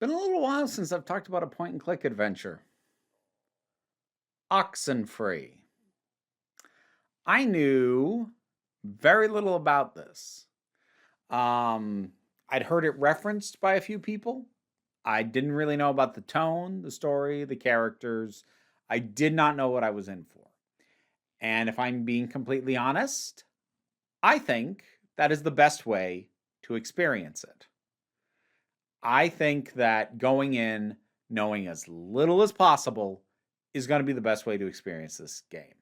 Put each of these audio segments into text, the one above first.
Been a little while since I've talked about a point and click adventure. Oxenfree. I knew very little about this. Um, I'd heard it referenced by a few people. I didn't really know about the tone, the story, the characters. I did not know what I was in for. And if I'm being completely honest, I think that is the best way to experience it. I think that going in knowing as little as possible is going to be the best way to experience this game.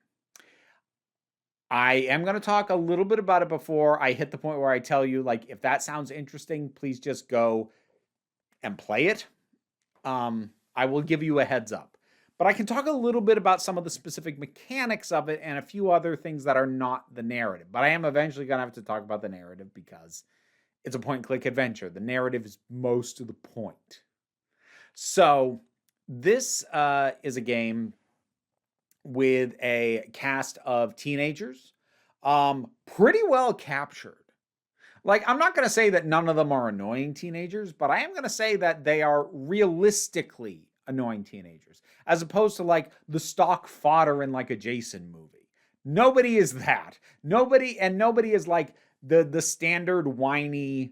I am going to talk a little bit about it before I hit the point where I tell you, like, if that sounds interesting, please just go and play it. I will give you a heads up. But I can talk a little bit about some of the specific mechanics of it and a few other things that are not the narrative. But I am eventually going to have to talk about the narrative because it's a point and click adventure. The narrative is most of the point. So this is a game with a cast of teenagers, pretty well captured. Like, I'm not going to say that none of them are annoying teenagers, but I am going to say that they are realistically annoying teenagers, as opposed to like the stock fodder in like a Jason movie. Nobody is that. Nobody is like the standard whiny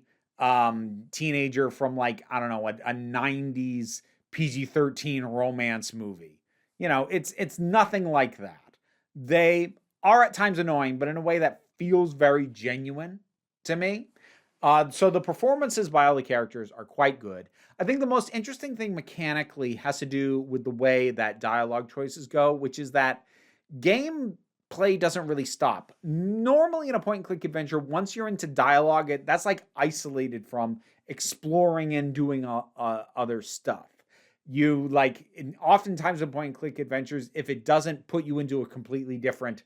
teenager from like, I don't know, a 90s PG-13 romance movie. You know, it's nothing like that. They are at times annoying, but in a way that feels very genuine to me. So the performances by all the characters are quite good. I think the most interesting thing mechanically has to do with the way that dialogue choices go, which is that gameplay doesn't really stop. Normally in a point and click adventure, once you're into dialogue, that's like isolated from exploring and doing other stuff. You like, oftentimes in point and click adventures, if it doesn't put you into a completely different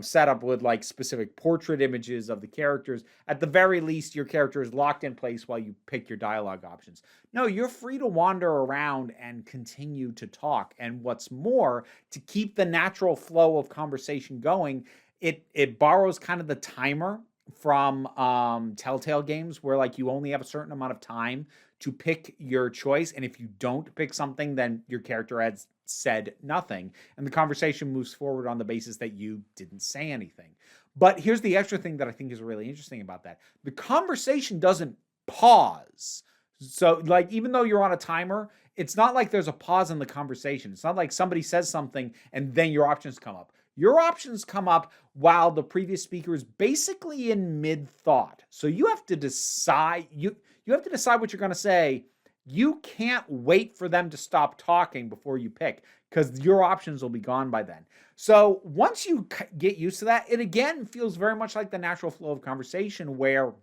setup with like specific portrait images of the characters, at the very least, your character is locked in place while you pick your dialogue options. No, you're free to wander around and continue to talk. And what's more, to keep the natural flow of conversation going, it borrows kind of the timer from Telltale games where like you only have a certain amount of time to pick your choice, and if you don't pick something, then your character has said nothing, and the conversation moves forward on the basis that you didn't say anything. But here's the extra thing that I think is really interesting about that. The conversation doesn't pause. So like, even though you're on a timer, it's not like there's a pause in the conversation. It's not like somebody says something and then your options come up. Your options come up while the previous speaker is basically in mid-thought. So you have to decide, you have to decide what you're going to say. You can't wait for them to stop talking before you pick, because your options will be gone by then. So once you get used to that, it again feels very much like the natural flow of conversation, where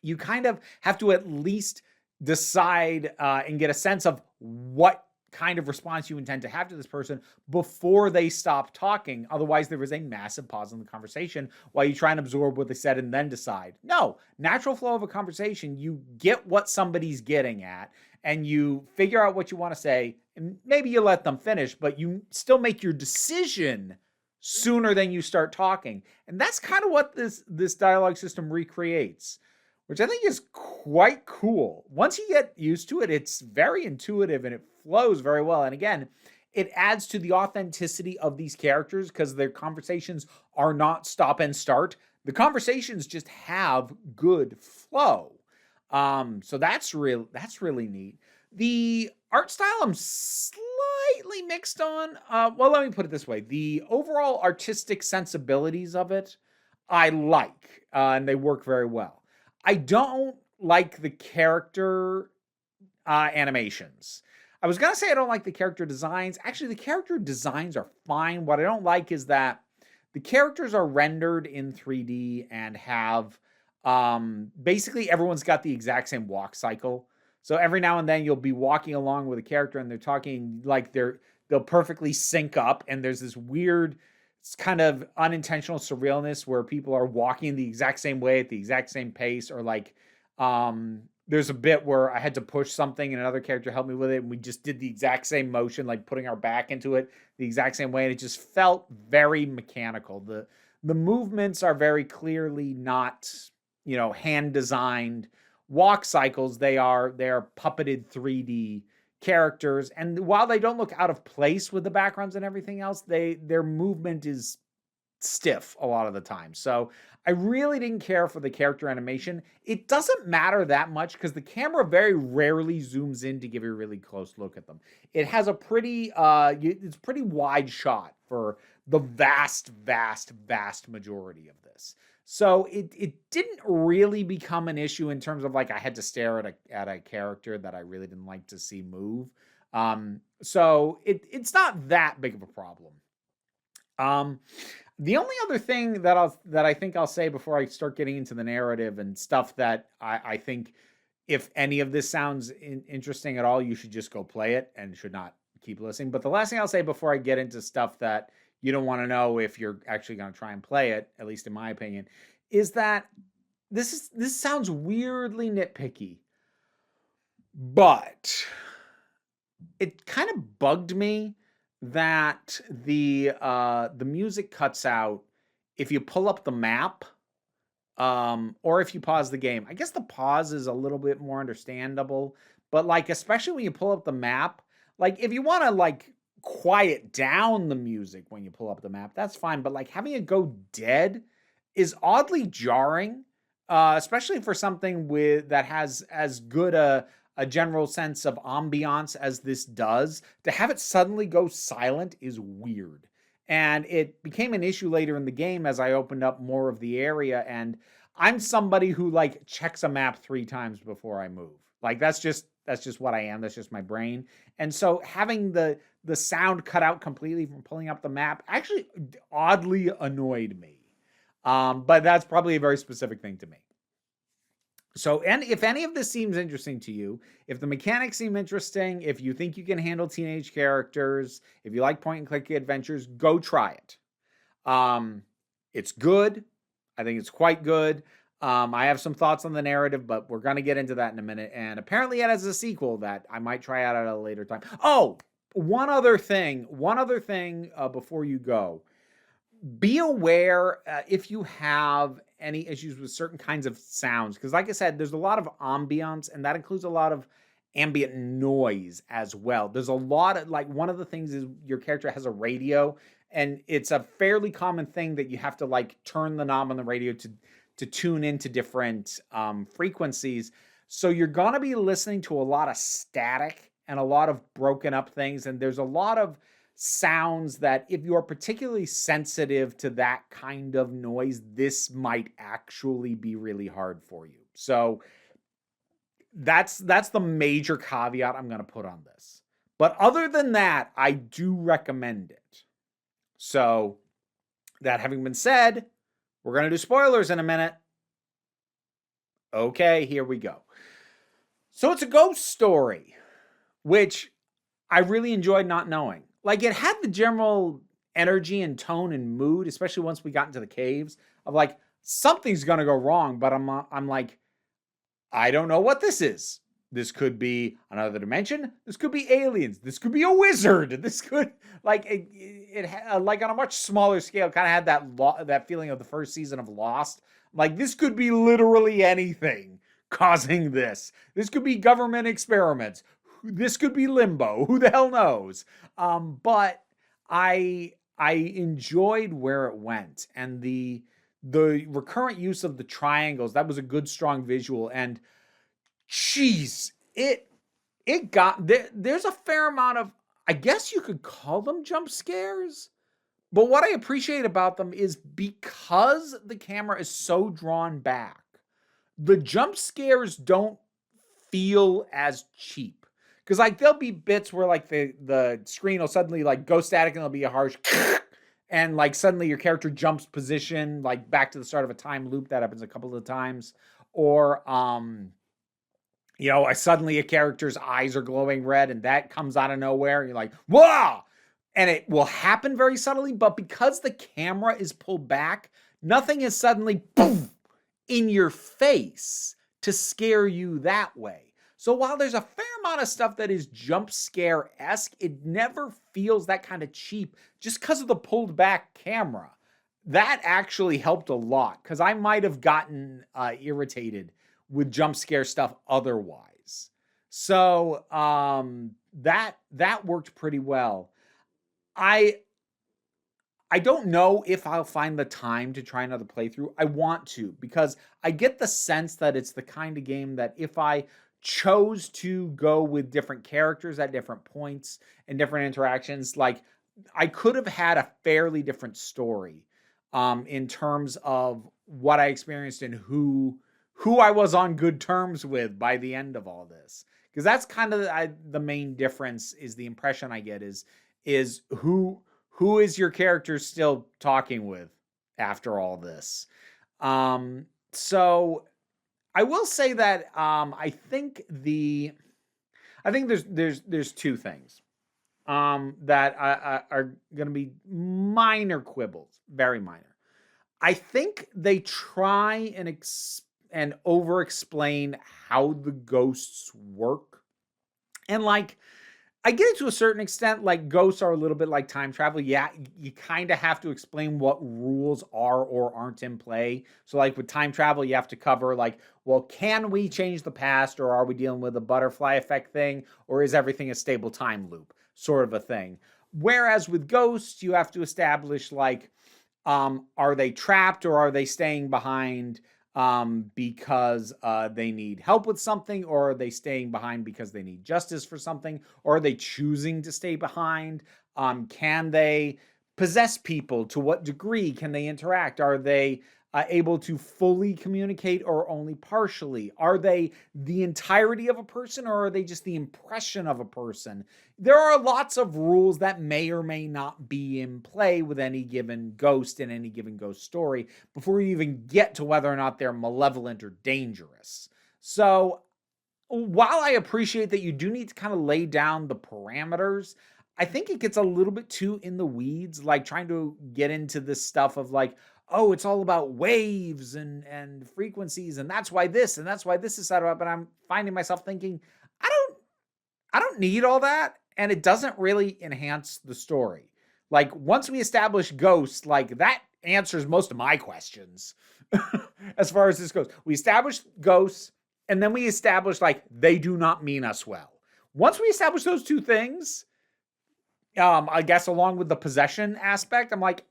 you kind of have to at least decide and get a sense of what kind of response you intend to have to this person before they stop talking. Otherwise, there is a massive pause in the conversation while you try and absorb what they said and then decide. No, natural flow of a conversation, you get what somebody's getting at and you figure out what you want to say, and maybe you let them finish, but you still make your decision sooner than you start talking. And that's kind of what this dialogue system recreates, which I think is quite cool. Once you get used to it, it's very intuitive and it flows very well. And again, it adds to the authenticity of these characters because their conversations are not stop and start. The conversations just have good flow. So that's really neat. The art style I'm slightly mixed on. Well, let me put it this way. The overall artistic sensibilities of it, I like, and they work very well. I don't like the character animations. I was going to say I don't like the character designs. Actually, the character designs are fine. What I don't like is that the characters are rendered in 3D and have basically everyone's got the exact same walk cycle. So every now and then you'll be walking along with a character and they're talking like they'll perfectly sync up, and there's this weird, it's kind of unintentional surrealness where people are walking the exact same way at the exact same pace, or like there's a bit where I had to push something and another character helped me with it, and we just did the exact same motion, like putting our back into it the exact same way, and it just felt very mechanical. The movements are very clearly not, hand designed walk cycles, they are puppeted 3D characters, and while they don't look out of place with the backgrounds and everything else, their movement is stiff a lot of the time. So I really didn't care for the character animation. It doesn't matter that much because the camera very rarely zooms in to give you a really close look at them. It has a pretty it's pretty wide shot for the vast majority of this. So it didn't really become an issue in terms of like I had to stare at a character that I really didn't like to see move. So it's not that big of a problem. The only other thing that I think I'll say before I start getting into the narrative and stuff that I think if any of this sounds interesting at all, you should just go play it and should not keep listening. But the last thing I'll say before I get into stuff that you don't want to know if you're actually going to try and play it, at least in my opinion, is that this sounds weirdly nitpicky, but it kind of bugged me that the music cuts out if you pull up the map, or if you pause the game. I guess the pause is a little bit more understandable, but like especially when you pull up the map, like if you want to like quiet down the music when you pull up the map, that's fine. But like having it go dead is oddly jarring, especially for something that has as good a general sense of ambiance as this does. To have it suddenly go silent is weird. And it became an issue later in the game as I opened up more of the area. And I'm somebody who like checks a map 3 times before I move. Like that's just what I am. That's just my brain. And so having the sound cut out completely from pulling up the map actually oddly annoyed me. But that's probably a very specific thing to me. So, and if any of this seems interesting to you, if the mechanics seem interesting, if you think you can handle teenage characters, if you like point and click adventures, go try it. It's good. I think it's quite good. I have some thoughts on the narrative, but we're going to get into that in a minute. And apparently it has a sequel that I might try out at a later time. Oh, one other thing before you go. Be aware if you have any issues with certain kinds of sounds, because like I said, there's a lot of ambiance, and that includes a lot of ambient noise as well. There's a lot of, like, one of the things is your character has a radio, and it's a fairly common thing that you have to like turn the knob on the radio to tune into different frequencies. So you're gonna be listening to a lot of static and a lot of broken up things, and there's a lot of sounds that if you're particularly sensitive to that kind of noise, this might actually be really hard for you. So that's the major caveat I'm going to put on this. But other than that, I do recommend it. So that having been said, we're going to do spoilers in a minute. Okay, here we go. So it's a ghost story, which I really enjoyed not knowing. Like, it had the general energy and tone and mood, especially once we got into the caves, of like, something's going to go wrong, but I'm like, I don't know what this is. This could be another dimension. This could be aliens. This could be a wizard. This could, like, like on a much smaller scale, kind of had that feeling of the first season of Lost. Like, this could be literally anything causing this. This could be government experiments. This could be limbo. Who the hell knows? But I enjoyed where it went, and the recurrent use of the triangles. That was a good, strong visual. And jeez, it got there. There's a fair amount of, I guess you could call them jump scares. But what I appreciate about them is because the camera is so drawn back, the jump scares don't feel as cheap. Because like there'll be bits where like the screen will suddenly like go static and there'll be a harsh and like suddenly your character jumps position like back to the start of a time loop. That happens a couple of times. Or suddenly a character's eyes are glowing red and that comes out of nowhere. And you're like, whoa! And it will happen very subtly, but because the camera is pulled back, nothing is suddenly poof in your face to scare you that way. So while there's a fair amount of stuff that is jump scare-esque, it never feels that kind of cheap just because of the pulled back camera. That actually helped a lot because I might have gotten irritated with jump scare stuff otherwise. So that worked pretty well. I don't know if I'll find the time to try another playthrough. I want to, because I get the sense that it's the kind of game that if I chose to go with different characters at different points and different interactions, like I could have had a fairly different story in terms of what I experienced and who I was on good terms with by the end of all this. Because that's kind of the main difference, is the impression I get is who is your character still talking with after all this. So I will say that I think there's two things that are going to be minor quibbles, very minor. I think they try and over explain how the ghosts work, and like, I get it to a certain extent. Like, ghosts are a little bit like time travel. Yeah, you kind of have to explain what rules are or aren't in play. So like with time travel, you have to cover like, well, can we change the past, or are we dealing with a butterfly effect thing, or is everything a stable time loop sort of a thing? Whereas with ghosts, you have to establish like, are they trapped or are they staying behind because they need help with something, or are they staying behind because they need justice for something, or are they choosing to stay behind? Can they possess people? To what degree can they interact? Are they able to fully communicate or only partially? Are they the entirety of a person, or are they just the impression of a person? There are lots of rules that may or may not be in play with any given ghost in any given ghost story before you even get to whether or not they're malevolent or dangerous. So while I appreciate that you do need to kind of lay down the parameters, I think it gets a little bit too in the weeds, like trying to get into this stuff of like, oh, it's all about waves and frequencies, and that's why this is set up. And I'm finding myself thinking, I don't need all that, and it doesn't really enhance the story. Like, once we establish ghosts, like that answers most of my questions as far as this goes. We establish ghosts, and then we establish like they do not mean us well. Once we establish those two things, I guess along with the possession aspect, I'm like,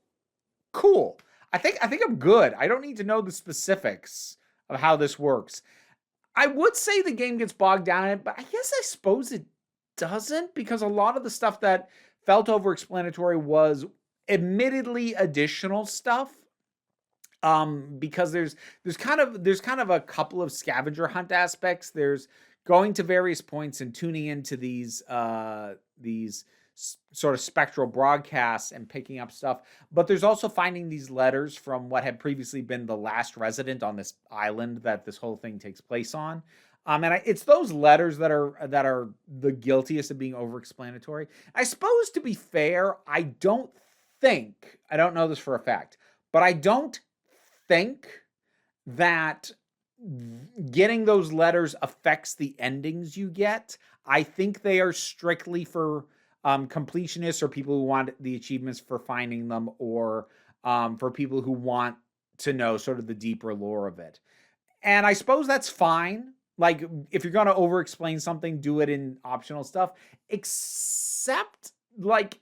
cool. I think I'm good. I don't need to know the specifics of how this works. I would say the game gets bogged down in it, but I suppose it doesn't, because a lot of the stuff that felt over-explanatory was admittedly additional stuff. Because there's kind of a couple of scavenger hunt aspects. There's going to various points and tuning into these sort of spectral broadcasts and picking up stuff. But there's also finding these letters from what had previously been the last resident on this island that this whole thing takes place on. It's those letters that are the guiltiest of being over-explanatory. I suppose, to be fair, I don't know this for a fact, but I don't think that getting those letters affects the endings you get. I think they are strictly for completionists, or people who want the achievements for finding them, or for people who want to know sort of the deeper lore of it. And I suppose that's fine. Like, if you're going to over-explain something, do it in optional stuff. Except, like,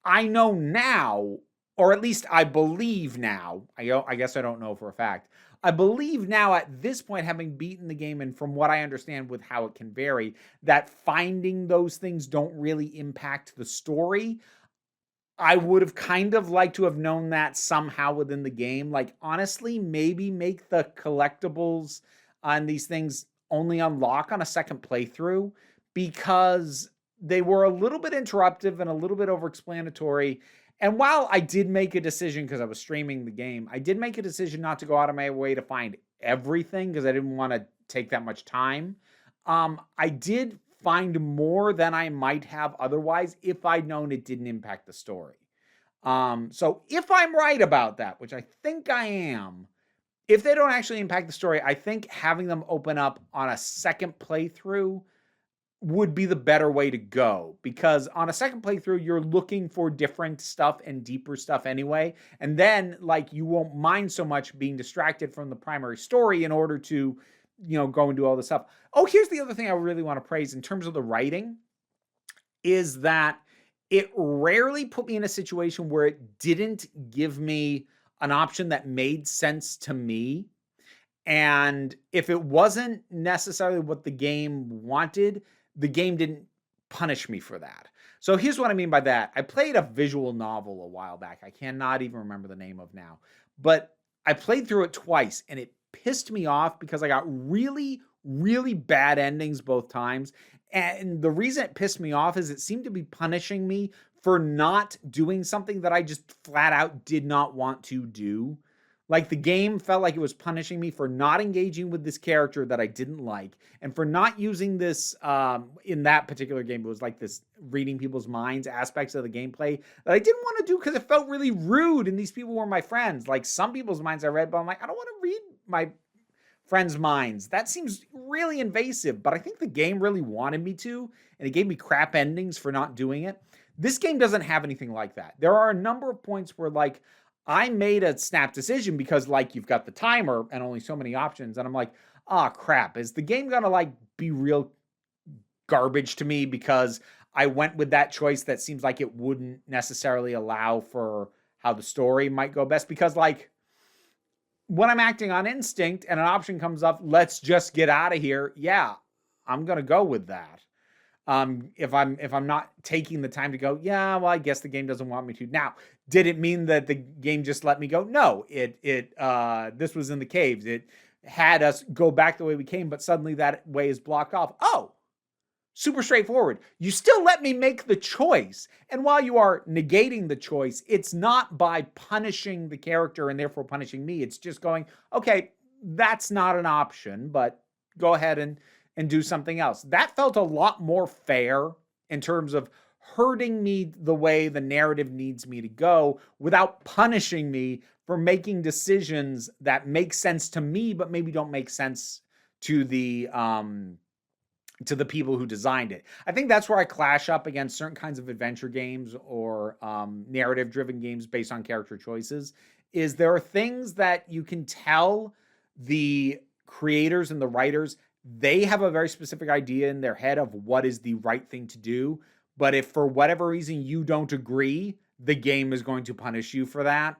I know now, or at least I believe now, I guess I don't know for a fact, I believe now at this point, having beaten the game and from what I understand with how it can vary, that finding those things don't really impact the story. I would have kind of liked to have known that somehow within the game. Like, honestly, maybe make the collectibles on these things only unlock on a second playthrough, because they were a little bit interruptive and a little bit over-explanatory. And while I did make a decision, because I was streaming the game, I did make a decision not to go out of my way to find everything, because I didn't want to take that much time. I did find more than I might have otherwise if I'd known it didn't impact the story. So if I'm right about that, which I think I am, if they don't actually impact the story, I think having them open up on a second playthrough would be the better way to go, because on a second playthrough, you're looking for different stuff and deeper stuff anyway. And then, like, you won't mind so much being distracted from the primary story in order to go and do all this stuff. Oh, here's the other thing I really want to praise in terms of the writing is that it rarely put me in a situation where it didn't give me an option that made sense to me. And if it wasn't necessarily what the game wanted, the game didn't punish me for that. So here's what I mean by that. I played a visual novel a while back. I cannot even remember the name of now. But I played through it twice, and it pissed me off because I got really, really bad endings both times. And the reason it pissed me off is it seemed to be punishing me for not doing something that I just flat out did not want to do. Like the game felt like it was punishing me for not engaging with this character that I didn't like, and for not using this in that particular game. It was like this reading people's minds aspects of the gameplay that I didn't want to do because it felt really rude. And these people were my friends. Like some people's minds I read, but I'm like, I don't want to read my friends' minds. That seems really invasive. But I think the game really wanted me to, and it gave me crap endings for not doing it. This game doesn't have anything like that. There are a number of points where like I made a snap decision because like you've got the timer and only so many options. And I'm like, oh crap, is the game gonna like be real garbage to me because I went with that choice that seems like it wouldn't necessarily allow for how the story might go best? Because like when I'm acting on instinct and an option comes up, let's just get out of here. Yeah, I'm gonna go with that. If I'm not taking the time to go, yeah, well, I guess the game doesn't want me to. Now, did it mean that the game just let me go? No, this was in the caves. It had us go back the way we came, but suddenly that way is blocked off. Oh, super straightforward. You still let me make the choice. And while you are negating the choice, it's not by punishing the character and therefore punishing me. It's just going, okay, that's not an option, but go ahead and do something else. That felt a lot more fair in terms of hurting me the way the narrative needs me to go without punishing me for making decisions that make sense to me, but maybe don't make sense to the people who designed it. I think that's where I clash up against certain kinds of adventure games or narrative-driven games based on character choices, is there are things that you can tell the creators and the writers, they have a very specific idea in their head of what is the right thing to do. But if for whatever reason you don't agree, the game is going to punish you for that.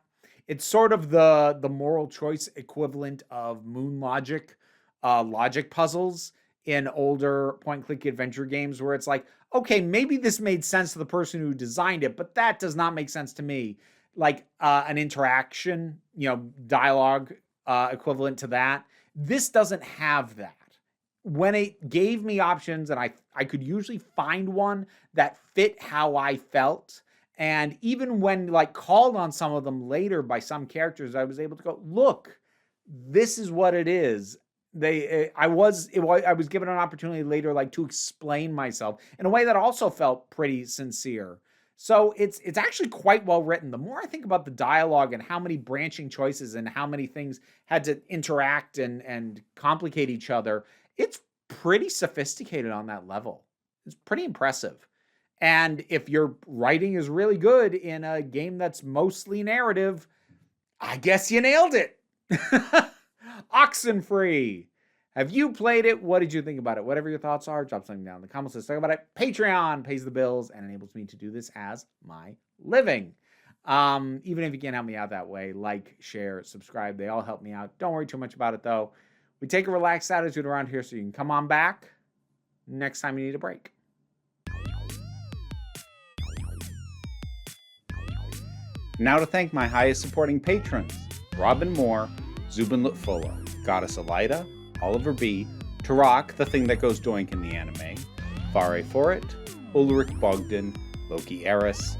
It's sort of the moral choice equivalent of moon logic puzzles in older point-and-click adventure games where it's like, okay, maybe this made sense to the person who designed it, but that does not make sense to me. Like an interaction, dialogue equivalent to that. This doesn't have that. When it gave me options and I could usually find one that fit how I felt. And even when like called on some of them later by some characters, I was able to go, look, this is what it is. I was given an opportunity later, like to explain myself in a way that also felt pretty sincere. So it's actually quite well written. The more I think about the dialogue and how many branching choices and how many things had to interact and complicate each other, it's pretty sophisticated on that level. It's pretty impressive. And if your writing is really good in a game that's mostly narrative, I guess you nailed it. Oxenfree. Have you played it? What did you think about it? Whatever your thoughts are, drop something down in the comments. Let's talk about it. Patreon pays the bills and enables me to do this as my living. Even if you can't help me out that way, like, share, subscribe. They all help me out. Don't worry too much about it, though. We take a relaxed attitude around here so you can come on back next time you need a break. Now to thank my highest supporting patrons: Robin Moore, Zubin Lutfula, Goddess Elida, Oliver B., Tarak, the thing that goes doink in the anime, Fare Forit, Ulrich Bogdan, Loki Eris,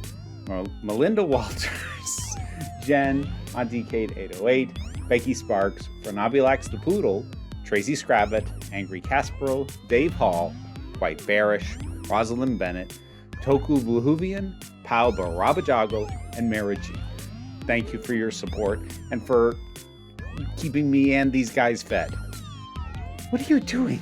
Melinda Walters, Jen, OnDecade808, Becky Sparks, Fernabilax the Poodle, Tracy Scrabbit, Angry Kasparov, Dave Hall, White Bearish, Rosalind Bennett, Toku Bluhuvian, Pau Barabajago, and Mariji. Thank you for your support and for keeping me and these guys fed. What are you doing?